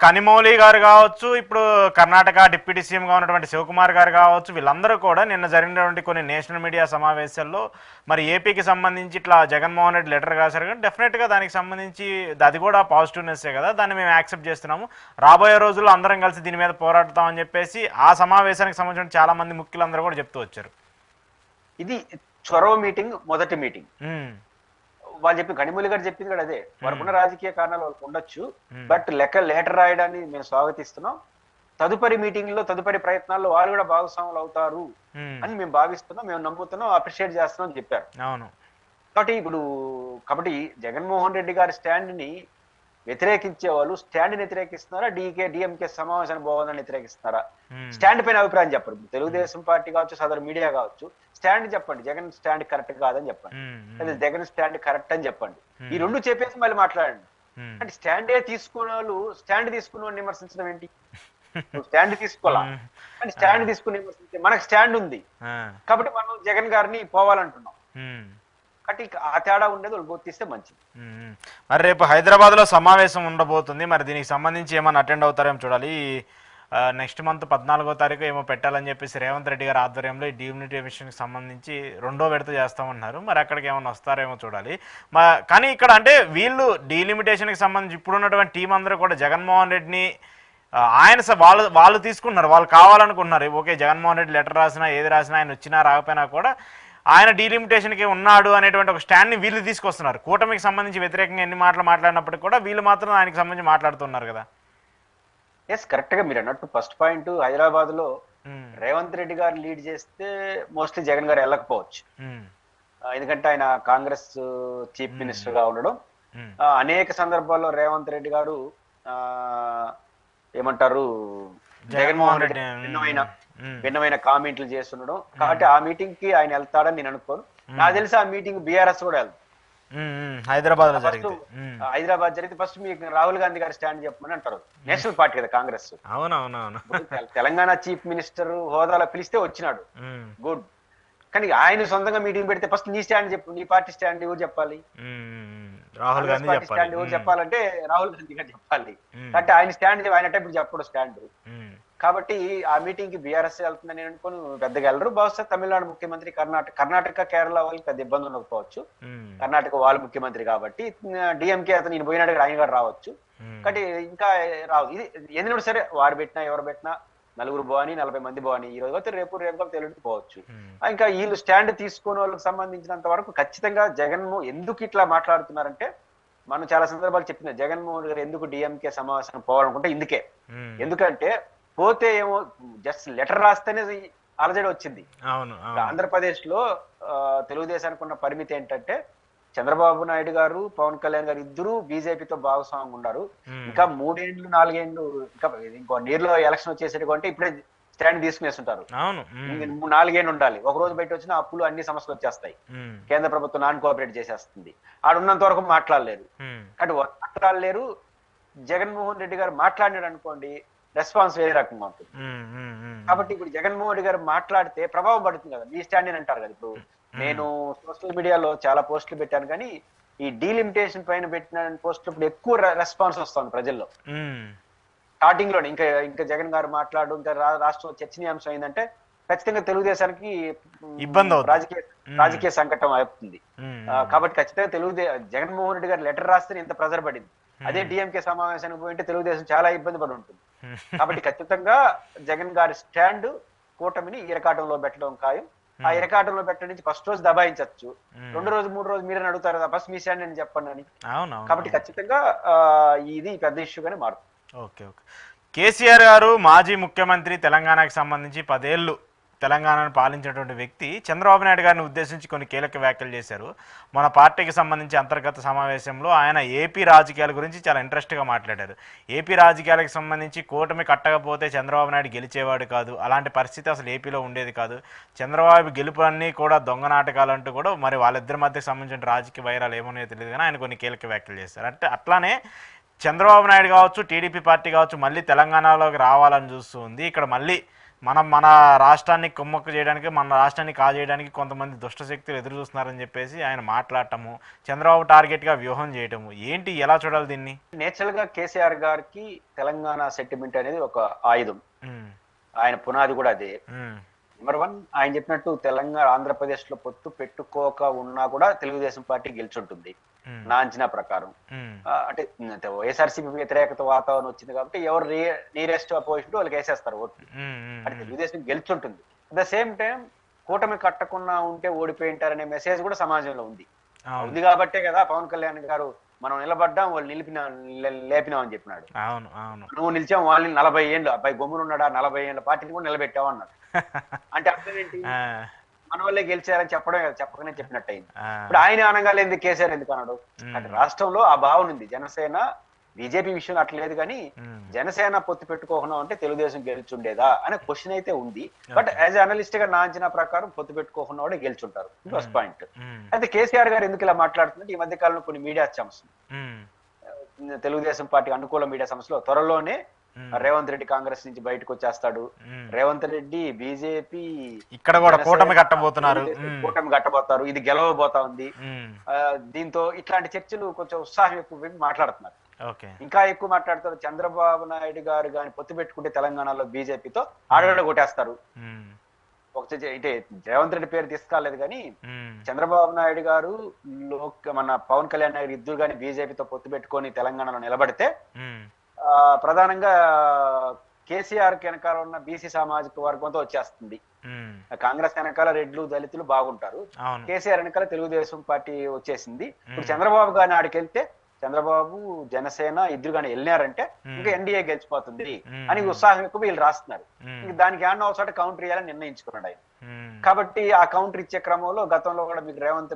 కనిమౌళి గారు కావచ్చు, ఇప్పుడు కర్ణాటక డిప్యూటీ సీఎంగా ఉన్నటువంటి శివకుమార్ గారు కావచ్చు, వీళ్ళందరూ కూడా నిన్న జరిగినటువంటి కొన్ని నేషనల్ మీడియా సమావేశాల్లో మరి ఏపీకి సంబంధించి ఇట్లా జగన్మోహన్ రెడ్డి లెటర్ రాశారు, కానీ డెఫినెట్గా దానికి సంబంధించి అది కూడా పాజిటివ్నెస్సే కదా, దాన్ని మేము యాక్సెప్ట్ చేస్తున్నాము, రాబోయే రోజుల్లో అందరం కలిసి దీని మీద పోరాడతామని చెప్పేసి ఆ సమావేశానికి సంబంధించిన చాలా మంది ముఖ్యులందరూ కూడా చెప్తూ వచ్చారు. ఇది చొరవ మీటింగ్, మొదటి మీటింగ్. వాళ్ళు చెప్పి కనిమూలి గారు చెప్పింది కూడా అదే, వారికున్న రాజకీయ కారణాలు వాళ్ళకి ఉండొచ్చు, బట్ లెటర్ రాయడాన్ని మేము స్వాగతిస్తున్నాం, తదుపరి మీటింగ్ లో తదుపరి ప్రయత్నాల్లో వాళ్ళు కూడా భాగస్వాములు అవుతారు అని మేము భావిస్తున్నాం, మేము నమ్ముతున్నాం, అప్రిషియేట్ చేస్తున్నాం అని చెప్పారు. కాబట్టి జగన్మోహన్ రెడ్డి గారి స్టాండ్ ని వ్యతిరేకించే వాళ్ళు స్టాండ్ వ్యతిరేకిస్తున్నారా, డిఎంకే సమావేశాన్ని బాగుందని వ్యతిరేకిస్తున్నారా? స్టాండ్ పైన అభిప్రాయం చెప్పరు. తెలుగుదేశం పార్టీ కావచ్చు, సదరు మీడియా కావచ్చు, స్టాండ్ చెప్పండి, జగన్ స్టాండ్ కరెక్ట్ కాదని చెప్పండి, లేదా జగన్ స్టాండ్ కరెక్ట్ అని చెప్పండి. ఈ రెండు చెప్పేసి మళ్ళీ మాట్లాడండి. అంటే స్టాండే తీసుకున్న వాళ్ళు స్టాండ్ తీసుకున్న వాళ్ళు విమర్శించడం ఏంటి? స్టాండ్ తీసుకోవాలా? కానీ స్టాండ్ తీసుకుని విమర్శించే మనకు స్టాండ్ ఉంది కాబట్టి మనం జగన్ గారిని పోవాలంటున్నాం. కాబట్టి ఆ తేడా ఉండేది వాళ్ళు గుర్తిస్తే మంచిది. మరి రేపు హైదరాబాద్ లో సమావేశం ఉండబోతుంది, మరి దీనికి సంబంధించి ఏమైనా అటెండ్ అవుతారేమో చూడాలి. నెక్స్ట్ మంత్ 14వ తారీఖు ఏమో పెట్టాలని చెప్పేసి రేవంత్ రెడ్డి గారి ఆధ్వర్యంలో ఈ డీలిమిటేషన్కి సంబంధించి 2వ విడత చేస్తామన్నారు, మరి అక్కడికి ఏమైనా వస్తారేమో చూడాలి. కానీ ఇక్కడ అంటే వీళ్ళు డీలిమిటేషన్కి సంబంధించి ఇప్పుడున్నటువంటి టీం అందరూ కూడా జగన్మోహన్ రెడ్డిని ఆయన వాళ్ళు తీసుకున్నారు, వాళ్ళు కావాలనుకుంటున్నారు. ఓకే, జగన్మోహన్ రెడ్డి లెటర్ రాసినా ఏది రాసినా ఆయన వచ్చినా రాకపోయినా కూడా ఆయన డీలిమిటేషన్కి ఉన్నాడు అనేటువంటి ఒక స్టాండ్ని వీళ్ళు తీసుకొస్తున్నారు. కూటమికి సంబంధించి వ్యతిరేకంగా ఎన్ని మాటలు మాట్లాడినప్పటికీ కూడా వీళ్ళు మాత్రం ఆయనకి సంబంధించి మాట్లాడుతున్నారు కదా. ఎస్, కరెక్ట్ గా మీరు అన్నట్టు ఫస్ట్ పాయింట్, హైదరాబాద్ లో రేవంత్ రెడ్డి గారు లీడ్ చేస్తే మోస్ట్లీ జగన్ గారు వెళ్ళకపోవచ్చు, ఎందుకంటే ఆయన కాంగ్రెస్ చీఫ్ మినిస్టర్ గా ఉండడం. అనేక సందర్భాల్లో రేవంత్ రెడ్డి గారు ఏమంటారు జగన్మోహన్ రెడ్డి భిన్నమైన కామెంట్లు చేస్తుండడం, కాబట్టి ఆ మీటింగ్ కి ఆయన వెళ్తాడని నేను అనుకోను. నాకు తెలిసి ఆ మీటింగ్ బీఆర్ఎస్ కూడా వెళ్తాను. హైదరాబాద్ జరిగితే ఫస్ట్ మీకు రాహుల్ గాంధీ గారి స్టాండ్ చెప్పమని అంటారు. నేషనల్ పార్టీ కదా కాంగ్రెస్. అవునవునవును, తెలంగాణ చీఫ్ మినిస్టర్ హోదాలో పిలిస్తే వచ్చినాడు, గుడ్. కానీ ఆయన సొంతంగా మీటింగ్ పెడితే ఫస్ట్ నీ స్టాండ్ చెప్పు, నీ పార్టీ స్టాండ్ ఎవరు చెప్పాలి? రాహుల్ గాంధీ స్టాండ్ ఎవరు చెప్పాలంటే రాహుల్ గాంధీ గారు చెప్పాలి. అంటే ఆయన స్టాండ్ ఆయన ఇప్పుడు చెప్పడు స్టాండ్. కాబట్టి ఆ మీటింగ్ కి బీఆర్ఎస్ వెళ్తుందని నేను అనుకోను, పెద్దగా వెళ్ళరు. బహుశా తమిళనాడు ముఖ్యమంత్రి, కర్ణాటక కేరళ వాళ్ళకి పెద్ద ఇబ్బంది ఉండకపోవచ్చు, కర్ణాటక వాళ్ళ ముఖ్యమంత్రి కాబట్టి డిఎంకే అతను నేను పోయినాడు ఆయన గారు రావచ్చు. కాబట్టి ఇంకా రావు. ఇది ఎందుకంటే సరే వారు పెట్టినా ఎవరు పెట్టినా 4 పోని 40 మంది పోని, ఈ రోజు రేపు తెలియకపోవచ్చు. ఇంకా వీళ్ళు స్టాండ్ తీసుకునే వాళ్ళకి సంబంధించినంత వరకు ఖచ్చితంగా జగన్మోహన్ ఎందుకు ఇట్లా మాట్లాడుతున్నారంటే, మనం చాలా సందర్భాలు చెప్తున్నాం, జగన్మోహన్ గారు ఎందుకు డిఎంకే సమావేశం పోవాలనుకుంటే ఇందుకే. ఎందుకంటే పోతే ఏమో జస్ట్ లెటర్ రాస్తేనే అలజడి వచ్చింది. ఆంధ్రప్రదేశ్ లో తెలుగుదేశానికి ఉన్న పరిమితి ఏంటంటే, చంద్రబాబు నాయుడు గారు, పవన్ కళ్యాణ్ గారు ఇద్దరు బీజేపీతో భాగస్వామ్యం ఉన్నారు. ఇంకా 3 ఏళ్ళు 4 ఏళ్ళు ఇంకా ఇంకో నీరులో ఎలక్షన్ వచ్చేసేటంటే ఇప్పుడే స్టాండ్ తీసుకునేస్తుంటారు. 4 ఏళ్ళు ఉండాలి. ఒక రోజు బయట వచ్చిన అప్పులు అన్ని సమస్యలు వచ్చేస్తాయి, కేంద్ర ప్రభుత్వం నాన్ కోఆపరేట్ చేసేస్తుంది. ఆడున్నంత వరకు మాట్లాడలేరు. జగన్మోహన్ రెడ్డి గారు మాట్లాడినాడు అనుకోండి, రెస్పాన్స్ వేరే రకంగా ఉంటుంది. కాబట్టి ఇప్పుడు జగన్మోహన్ రెడ్డి గారు మాట్లాడితే ప్రభావం పడుతుంది కదా, మీ స్టాండ్ అని అంటారు కదా. ఇప్పుడు నేను సోషల్ మీడియాలో చాలా పోస్టులు పెట్టాను, కానీ ఈ డీలిమిటేషన్ పైన పెట్టిన పోస్టులు ఇప్పుడు ఎక్కువ రెస్పాన్స్ వస్తుంది ప్రజల్లో. స్టార్టింగ్ లోనే ఇంకా జగన్ గారు మాట్లాడు, ఇంకా రాష్ట్రంలో చర్చనీయాంశం ఏంటంటే ఖచ్చితంగా తెలుగుదేశానికి ఇబ్బంది, రాజకీయ సంకటం అవుతుంది. కాబట్టి ఖచ్చితంగా జగన్మోహన్ రెడ్డి గారు లెటర్ రాస్తే ఇంత ప్రెజర్ పడింది. అదే డిఎంకే సమావేశానికి పోయింటే తెలుగుదేశం చాలా ఇబ్బంది పడి ఉంటుంది. కాబట్టి ఖచ్చితంగా జగన్ గారి స్టాండ్ కూటమిని ఇరకాటంలో పెట్టడం ఖాయం. ఆ ఇరకాటంలో పెట్టడం నుంచి ఫస్ట్ రోజు దబాయించవచ్చు, 2 రోజు 3 రోజు మీరే అడుగుతారు కదా ఫస్ట్ మీ స్టాండ్ అని చెప్పండి అని. కాబట్టి ఖచ్చితంగా ఇది పెద్ద ఇష్యూగానే మారుతుంది. ఓకే, కేసీఆర్ గారు మాజీ ముఖ్యమంత్రి, తెలంగాణకు సంబంధించి 10 ఏళ్ళు తెలంగాణను పాలించినటువంటి వ్యక్తి చంద్రబాబు నాయుడు గారిని ఉద్దేశించి కొన్ని కీలక వ్యాఖ్యలు చేశారు. మన పార్టీకి సంబంధించి అంతర్గత సమావేశంలో ఆయన ఏపీ రాజకీయాల గురించి చాలా ఇంట్రెస్ట్గా మాట్లాడారు. ఏపీ రాజకీయాలకు సంబంధించి కూటమి కట్టకపోతే చంద్రబాబు నాయుడు గెలిచేవాడు కాదు, అలాంటి పరిస్థితి అసలు ఏపీలో ఉండేది కాదు, చంద్రబాబు గెలుపు అన్నీ కూడా దొంగ నాటకాలు అంటూ కూడా మరి వాళ్ళిద్దరి మధ్యకి సంబంధించిన రాజకీయ వైరాలు ఏమన్నాయో తెలియదు, కానీ ఆయన కొన్ని కీలక వ్యాఖ్యలు చేశారు. అంటే అట్లానే చంద్రబాబు నాయుడు కావచ్చు, టీడీపీ పార్టీ కావచ్చు మళ్ళీ తెలంగాణలోకి రావాలని చూస్తూ ఉంది. ఇక్కడ మళ్ళీ మన రాష్ట్రాన్ని కుమ్మక్కు చేయడానికి, మన రాష్ట్రాన్ని కాజేయడానికి కొంతమంది దుష్ట శక్తులు ఎదురు చూస్తున్నారని చెప్పేసి ఆయన మాట్లాడటము, చంద్రబాబు టార్గెట్గా వ్యూహం చేయటము ఏంటి, ఎలా చూడాలి దీన్ని? నేచురల్ గా కేసీఆర్ గారికి తెలంగాణ సెంటిమెంట్ అనేది ఒక ఆయుధం. ఉమ్, ఆయన పునాది కూడా అదే. ఉమ్, నెంబర్ వన్, ఆయన చెప్పినట్టు తెలంగాణ ఆంధ్రప్రదేశ్ లో పొత్తు పెట్టుకోక ఉన్నా కూడా తెలుగుదేశం పార్టీ గెలుచుంటుంది ఉమ్, నా అంచనా ప్రకారం. ఉమ్, అంటే వైఎస్ఆర్సీపీ వ్యతిరేకత వాతావరణం వచ్చింది కాబట్టి ఎవరు నియరెస్ట్ అపోజిషన్ వాళ్ళకి వేసేస్తారు ఓట్లు. ఉమ్, అంటే ఉమ్, తెలుగుదేశం గెలుచుంటుంది. అట్ ద సేమ్ టైం కూటమి కట్టకుండా ఉంటే ఓడిపోయింటారనే మెసేజ్ కూడా సమాజంలో ఉంది. అవును, ఉంది కాబట్టే కదా పవన్ కళ్యాణ్ గారు మనం నిలబడ్డాం వాళ్ళు లేపినాం అని చెప్పినాడు. అవును, అవును. నువ్వు నిలిచాం వాళ్ళని 40 ఏళ్ళు అబ్బాయి గమ్మునున్నాడా 40 ఏళ్ళ పార్టీని కూడా నిలబెట్టావు అన్నాడు. అంటే అర్థం ఏంటి? ఆ, మన వాళ్ళే గెలిచారని చెప్పడం చెప్పకనే చెప్పినట్టు అయింది. ఆ, ఇప్పుడు ఆయన అనగాలి ఎందుకు కేసీఆర్ ఎందుకు అన్నాడు? ఉమ్, అంటే రాష్ట్రంలో ఆ భావన ఉంది. జనసేన బీజేపీ విషయం అట్లేదు కానీ ఉమ్, జనసేన పొత్తు పెట్టుకోకుండా ఉంటే తెలుగుదేశం గెలుచుండేదా అనే క్వశ్చన్ అయితే ఉంది. బట్ యాజ్ అనలిస్ట్ గా నా అంచనా ప్రకారం పొత్తు పెట్టుకోకుండా కూడా గెలుచుంటారు. First point. ఉమ్, అయితే కేసీఆర్ గారు ఎందుకు ఇలా మాట్లాడుతుందంటే ఈ మధ్య కాలంలో కొన్ని మీడియా సంస్థలు, ఉమ్, తెలుగుదేశం పార్టీ అనుకూల మీడియా సంస్థలో త్వరలోనే ఉమ్, రేవంత్ రెడ్డి కాంగ్రెస్ నుంచి బయటకు వచ్చేస్తాడు, ఉమ్. రేవంత్ రెడ్డి బీజేపీ ఇక్కడ కూడా కూటమి కట్టబోతున్నారు. కూటమి కట్టబోతారు, ఇది గెలవబోతా ఉంది. ఉమ్, దీంతో ఇట్లాంటి చర్చలు కొంచెం ఉత్సాహం ఎక్కువ మాట్లాడుతున్నారు. ఓకే. ఇంకా ఎక్కువ మాట్లాడతారు. చంద్రబాబు నాయుడు గారు కానీ పొత్తు పెట్టుకుంటే తెలంగాణలో బీజేపీతో ఆడగడ కొట్టేస్తారు. ఉమ్, అంటే రేవంత్ రెడ్డి పేరు తీసుకురాలేదు కానీ ఉమ్, చంద్రబాబు నాయుడు గారు మన పవన్ కళ్యాణ్ గారు ఇద్దరు కానీ బీజేపీతో పొత్తు పెట్టుకొని తెలంగాణలో నిలబడితే ఉమ్, ప్రధానంగా కేసీఆర్ వెనకాల ఉన్న బీసీ సామాజిక వర్గంతో వచ్చేస్తుంది. ఉమ్, కాంగ్రెస్ వెనకాల రెడ్లు దళితులు బాగుంటారు, అవును, కేసీఆర్ వెనకాల తెలుగుదేశం పార్టీ వచ్చేసింది. ఇప్పుడు చంద్రబాబు గారిని ఆడికి వెళ్తే చంద్రబాబు జనసేన ఇద్దరు కానీ వెళ్ళినారంటే ఇంకా ఎన్డీఏ గెలిచిపోతుంది అని ఉత్సాహం ఎక్కువ వీళ్ళు రాస్తున్నారు. ఇంకా దానికి ఏమన్నా ఒకసారి కౌంటర్ ఇవ్వాలని నిర్ణయించుకున్నాడు ఆయన. ఉమ్. కాబట్టి ఆ కౌంటర్ ఇచ్చే క్రమంలో గతంలో కూడా మీకు రేవంత్